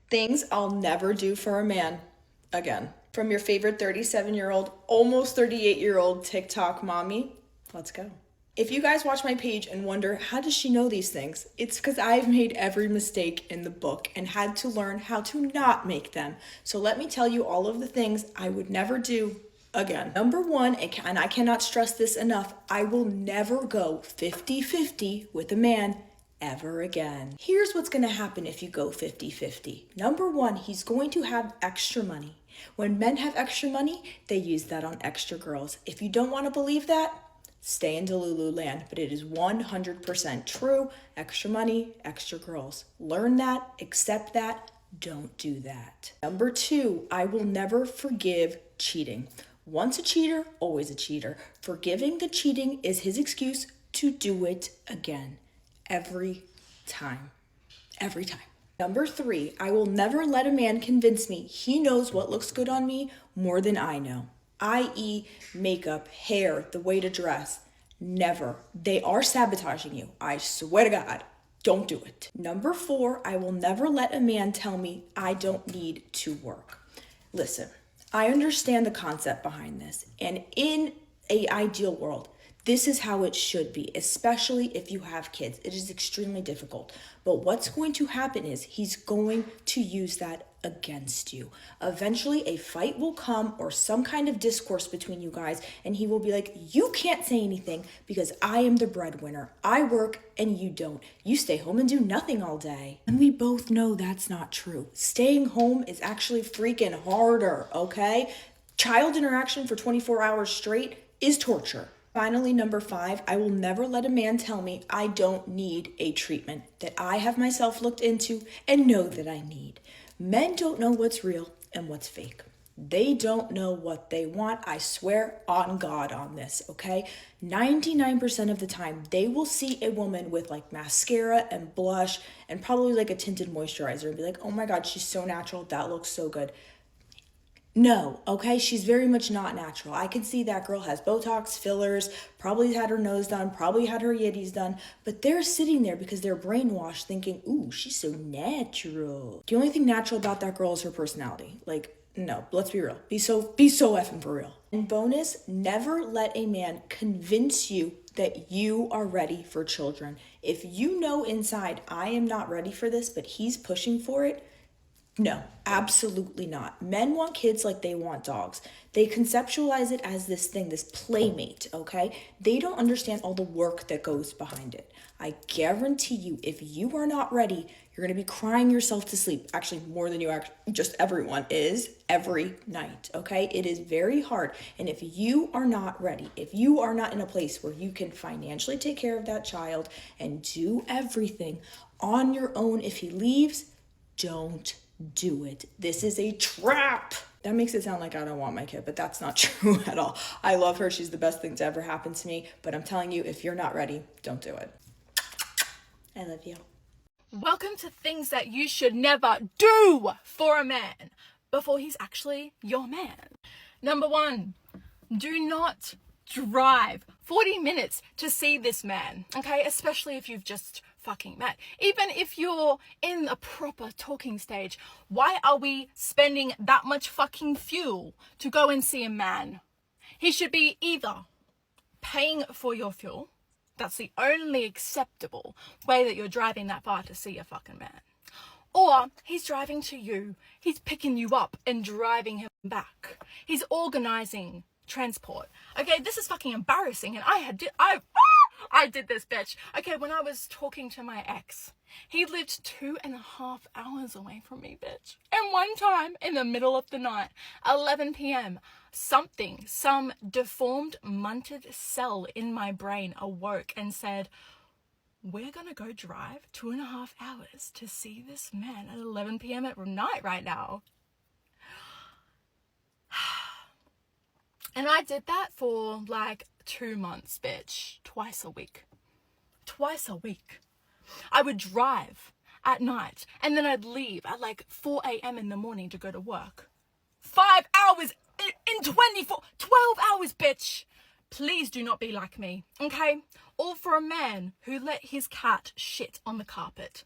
Things I'll never do for a man again. From your favorite 37-year-old, almost 38-year-old TikTok mommy. Let's go. If you guys watch my page and wonder, how does she know these things? It's because I've made every mistake in the book and had to learn how to not make them. So let me tell you all of the things I would never do again. Number one, and I cannot stress this enough, I will never go 50-50 with a man ever again. Here's what's going to happen if you go 50-50. Number one, he's going to have extra money. When men have extra money, they use that on extra girls. If you don't want to believe that, stay in Delulu land, but it is 100% true. Extra money, extra girls. Learn that, accept that, don't do that. Number two, I will never forgive cheating. Once a cheater, always a cheater. Forgiving the cheating is his excuse to do it again. Every time. Every time. Number three, I will never let a man convince me he knows what looks good on me more than I know, i.e., makeup, hair, the way to dress. Never. They are sabotaging you. I swear to God, don't do it. Number four, I will never let a man tell me I don't need to work. Listen, I understand the concept behind this, and in an ideal world, this is how it should be, especially if you have kids. It is extremely difficult. But what's going to happen is he's going to use that against you. Eventually, a fight will come or some kind of discourse between you guys, and he will be like, you can't say anything because I am the breadwinner. I work and you don't. You stay home and do nothing all day. And we both know that's not true. Staying home is actually freaking harder, okay? Child interaction for 24 hours straight is torture. Finally, number five, I will never let a man tell me I don't need a treatment that I have myself looked into and know that I need. Men don't know what's real and what's fake. They don't know what they want. I swear on God on this, okay? 99% of the time, they will see a woman with like mascara and blush and probably like a tinted moisturizer and be like, oh my God, she's so natural. That looks so good. No, okay, she's very much not natural. I can see that girl has Botox, fillers, probably had her nose done, probably had her yitties done, but they're sitting there because they're brainwashed thinking, ooh, she's so natural. The only thing natural about that girl is her personality. Like, no, let's be real. Be so effing for real. And bonus, never let a man convince you that you are ready for children. If you know inside, I am not ready for this, but he's pushing for it, no, absolutely not. Men want kids like they want dogs. They conceptualize it as this thing, this playmate, okay? They don't understand all the work that goes behind it. I guarantee you, if you are not ready, you're going to be crying yourself to sleep. Actually, more than just everyone is every night, okay? It is very hard. And if you are not ready, if you are not in a place where you can financially take care of that child and do everything on your own, if he leaves, don't do it. This is a trap. That makes it sound like I don't want my kid, but that's not true at all. I love her. She's the best thing to ever happen to me. But I'm telling you, if you're not ready, don't do it. I love you. Welcome to things that you should never do for a man before he's actually your man. Number one, do not drive 40 minutes to see this man, okay? Especially if you've just fucking met. Even if you're in a proper talking stage, why are we spending that much fucking fuel to go and see a man? He should be either paying for your fuel. That's the only acceptable way that you're driving that far to see a fucking man. Or he's driving to you, he's picking you up and driving him back. He's organizing transport. Okay, this is fucking embarrassing, and I did this, bitch. Okay, when I was talking to my ex, he lived 2.5 hours away from me, bitch. And one time, in the middle of the night, 11 p.m., some deformed, munted cell in my brain awoke and said, we're gonna go drive 2.5 hours to see this man at 11 p.m. at night right now. And I did that for like 2 months, bitch. Twice a week. I would drive at night and then I'd leave at like 4 a.m. in the morning to go to work. 5 hours in 12 hours, bitch. Please do not be like me, okay? All for a man who let his cat shit on the carpet.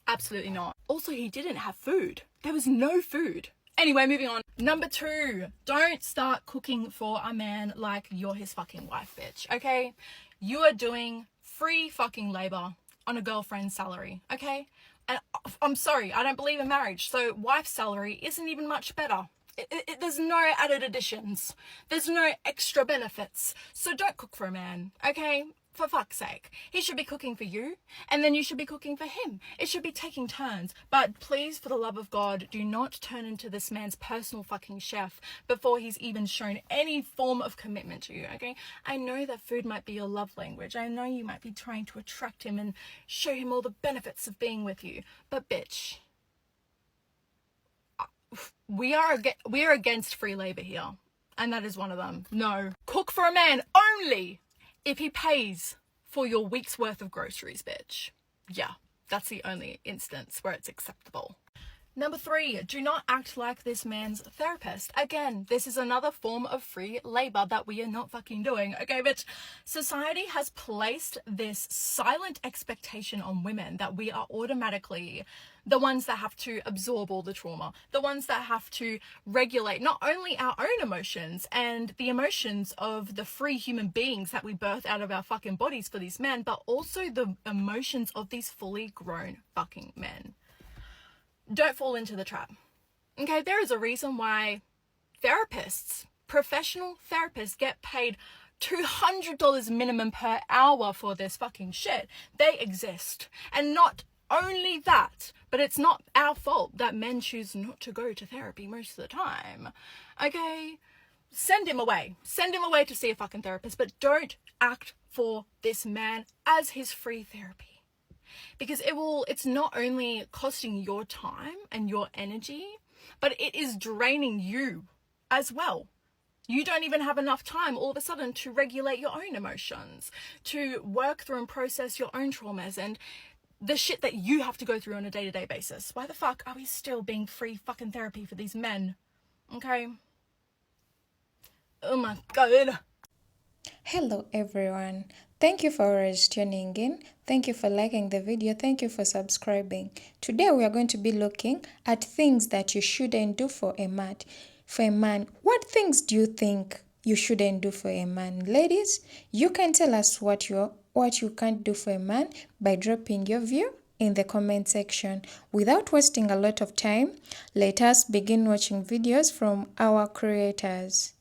Absolutely not. Also, he didn't have food. There was no food. Anyway, moving on. Number 2, don't start cooking for a man like you're his fucking wife, bitch, okay? You are doing free fucking labor on a girlfriend's salary, okay? And I'm sorry, I don't believe in marriage, so wife's salary isn't even much better. There's no added additions. There's no extra benefits. So don't cook for a man, okay? For fuck's sake. He should be cooking for you, and then you should be cooking for him. It should be taking turns. But please, for the love of God, do not turn into this man's personal fucking chef before he's even shown any form of commitment to you, okay? I know that food might be your love language. I know you might be trying to attract him and show him all the benefits of being with you. But bitch, we are against free labor here, and that is one of them. No. Cook for a man only if he pays for your week's worth of groceries, bitch. Yeah, that's the only instance where it's acceptable. Number 3, do not act like this man's therapist. Again, this is another form of free labor that we are not fucking doing, okay, bitch? Society has placed this silent expectation on women that we are automatically the ones that have to absorb all the trauma, the ones that have to regulate not only our own emotions and the emotions of the free human beings that we birth out of our fucking bodies for these men, but also the emotions of these fully grown fucking men. Don't fall into the trap. Okay, there is a reason why therapists, professional therapists, get paid $200 minimum per hour for this fucking shit. They exist. And not only that, but it's not our fault that men choose not to go to therapy most of the time. Okay? Send him away. Send him away to see a fucking therapist, but don't act for this man as his free therapy. Because it's not only costing your time and your energy, but it is draining you as well. You don't even have enough time all of a sudden to regulate your own emotions, to work through and process your own traumas and the shit that you have to go through on a day-to-day basis. Why the fuck are we still being free fucking therapy for these men? Okay? Oh my God. Hello everyone. Thank you for always tuning in. Thank you for liking the video. Thank you for subscribing. Today we are going to be looking at things that you shouldn't do for a man. For a man, what things do you think you shouldn't do for a man? Ladies, you can tell us what you can't do for a man by dropping your view in the comment section. Without wasting a lot of time, let us begin watching videos from our creators.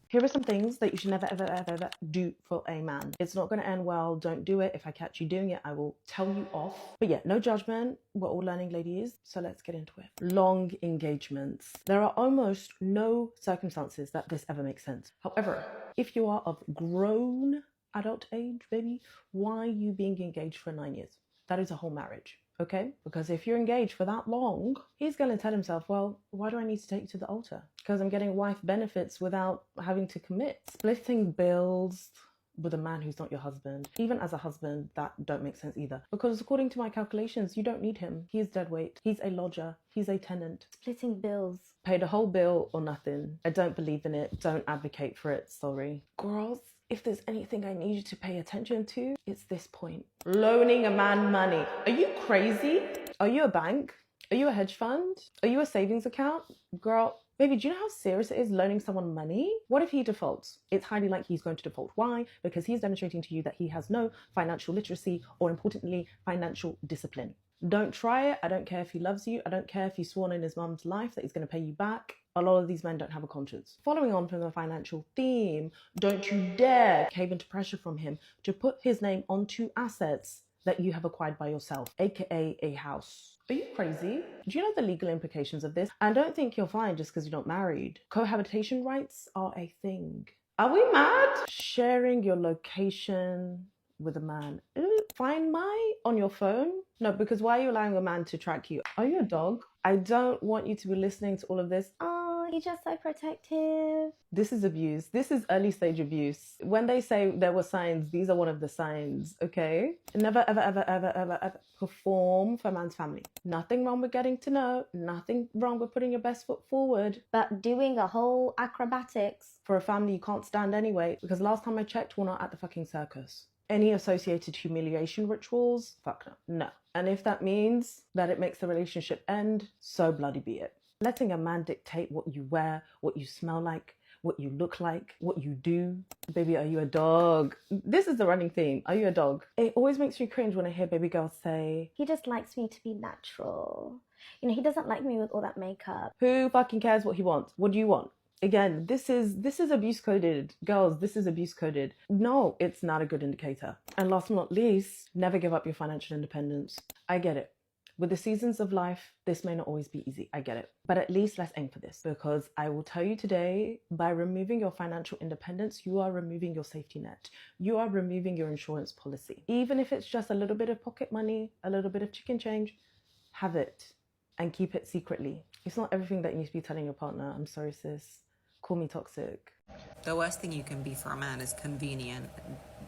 Here are some things that you should never, ever, ever, ever do for a man. It's not going to end well. Don't do it. If I catch you doing it, I will tell you off. But yeah, no judgment. We're all learning, ladies. So let's get into it. Long engagements. There are almost no circumstances that this ever makes sense. However, if you are of grown adult age, baby, why are you being engaged for 9 years? That is a whole marriage. Okay? Because if you're engaged for that long, he's going to tell himself, well, why do I need to take you to the altar? Because I'm getting wife benefits without having to commit. Splitting bills with a man who's not your husband, even as a husband, that don't make sense either. Because according to my calculations, you don't need him. He's dead weight. He's a lodger. He's a tenant. Splitting bills. Paid a whole bill or nothing. I don't believe in it. Don't advocate for it. Sorry. Girls, if there's anything I need you to pay attention to, it's this point. Loaning a man money. Are you crazy? Are you a bank? Are you a hedge fund? Are you a savings account? Girl, baby, do you know how serious it is loaning someone money? What if he defaults? It's highly likely he's going to default. Why? Because he's demonstrating to you that he has no financial literacy or, importantly, financial discipline. Don't try it. I don't care if he loves you. I don't care if he's sworn in his mum's life that he's going to pay you back. A lot of these men don't have a conscience. Following on from the financial theme, don't you dare cave into pressure from him to put his name onto assets that you have acquired by yourself, aka a house. Are you crazy? Do you know the legal implications of this? And don't think you're fine just because you're not married. Cohabitation rights are a thing. Are we mad? Sharing your location with a man. Find my on your phone? No, because why are you allowing a man to track you? Are you a dog? I don't want you to be listening to all of this. Oh, he's just so protective. This is abuse. This is early stage abuse. When they say there were signs, these are one of the signs, okay? Never, ever, ever, ever, ever, ever perform for a man's family. Nothing wrong with getting to know. Nothing wrong with putting your best foot forward. But doing a whole acrobatics For a family you can't stand anyway. Because last time I checked, we're not at the fucking circus. Any associated humiliation rituals? Fuck no. No. And if that means that it makes the relationship end, so bloody be it. Letting a man dictate what you wear, what you smell like, what you look like, what you do. Baby, are you a dog? This is the running theme. Are you a dog? It always makes me cringe when I hear baby girls say, He just likes me to be natural. You know, he doesn't like me with all that makeup. who fucking cares what he wants? What do you want? Again, this is abuse coded. Girls, this is abuse coded. No, it's not a good indicator. And last but not least, never give up your financial independence. I get it. With the seasons of life, this may not always be easy. I get it. But at least let's aim for this, because I will tell you today, by removing your financial independence, you are removing your safety net. You are removing your insurance policy. Even if it's just a little bit of pocket money, a little bit of chicken change, have it and keep it secretly. It's not everything that you need to be telling your partner. I'm sorry, sis. Call me toxic. The worst thing you can be for a man is convenient.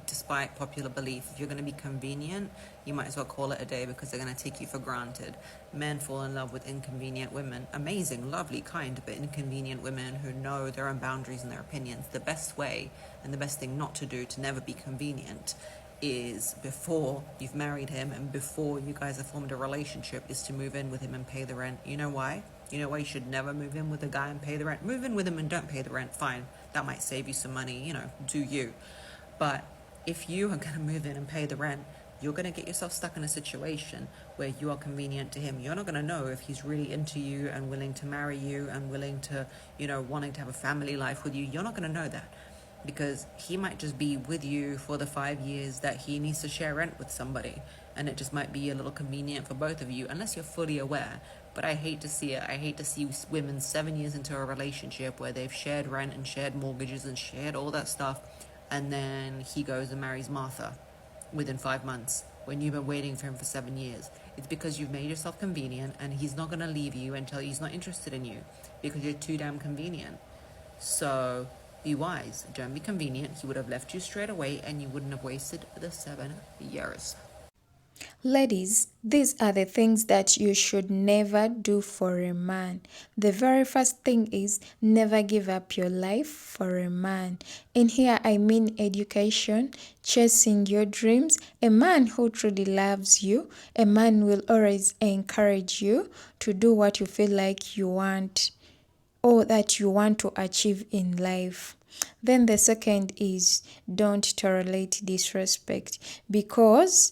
Despite popular belief, if you're going to be convenient, you might as well call it a day, because they're going to take you for granted. Men fall in love with inconvenient women. Amazing, lovely, kind, but inconvenient women who know their own boundaries and their opinions. The best way and the best thing not to do to never be convenient is, before you've married him and before you guys have formed a relationship, is to move in with him and pay the rent. You know why? You know why you should never move in with a guy and pay the rent? Move in with him and don't pay the rent, fine. That might save you some money, you know, do you. But if you are going to move in and pay the rent, you're going to get yourself stuck in a situation where you are convenient to him. You're not going to know if he's really into you and willing to marry you and willing to, you know, wanting to have a family life with you. You're not going to know that, because he might just be with you for the 5 years that he needs to share rent with somebody. And it just might be a little convenient for both of you, unless you're fully aware. But I hate to see it. I hate to see women 7 years into a relationship where they've shared rent and shared mortgages and shared all that stuff, and then he goes and marries Martha within 5 months when you've been waiting for him for 7 years. It's because you've made yourself convenient, and he's not going to leave you until he's not interested in you, because you're too damn convenient. So be wise. Don't be convenient. He would have left you straight away, and you wouldn't have wasted the 7 years. Ladies, these are the things that you should never do for a man. The very first thing is never give up your life for a man. In here, I mean education, chasing your dreams. A man who truly loves you, a man will always encourage you to do what you feel like you want or that you want to achieve in life. Then the second is don't tolerate disrespect, because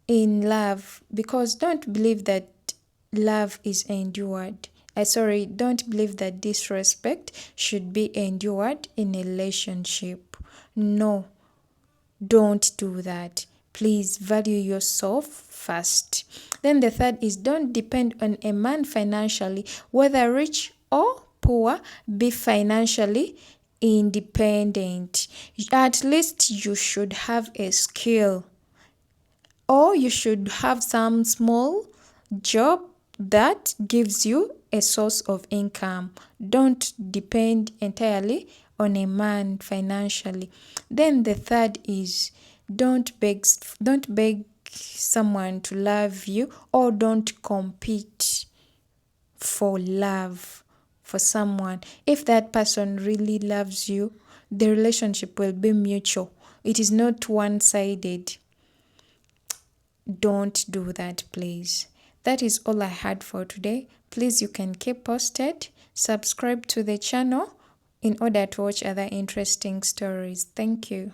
don't believe that love is endured. Don't believe that disrespect should be endured in a relationship. No, don't do that. Please value yourself first. Then the third is don't depend on a man financially, whether rich or poor. Be financially independent. At least you should have a skill, or you should have some small job that gives you a source of income. Don't depend entirely on a man financially. Then the third is don't beg someone to love you, or don't compete for love for someone. If that person really loves you, the relationship will be mutual. It is not one-sided. Don't do that, please. That is all I had for today. Please, you can keep posted. Subscribe to the channel in order to watch other interesting stories. Thank you.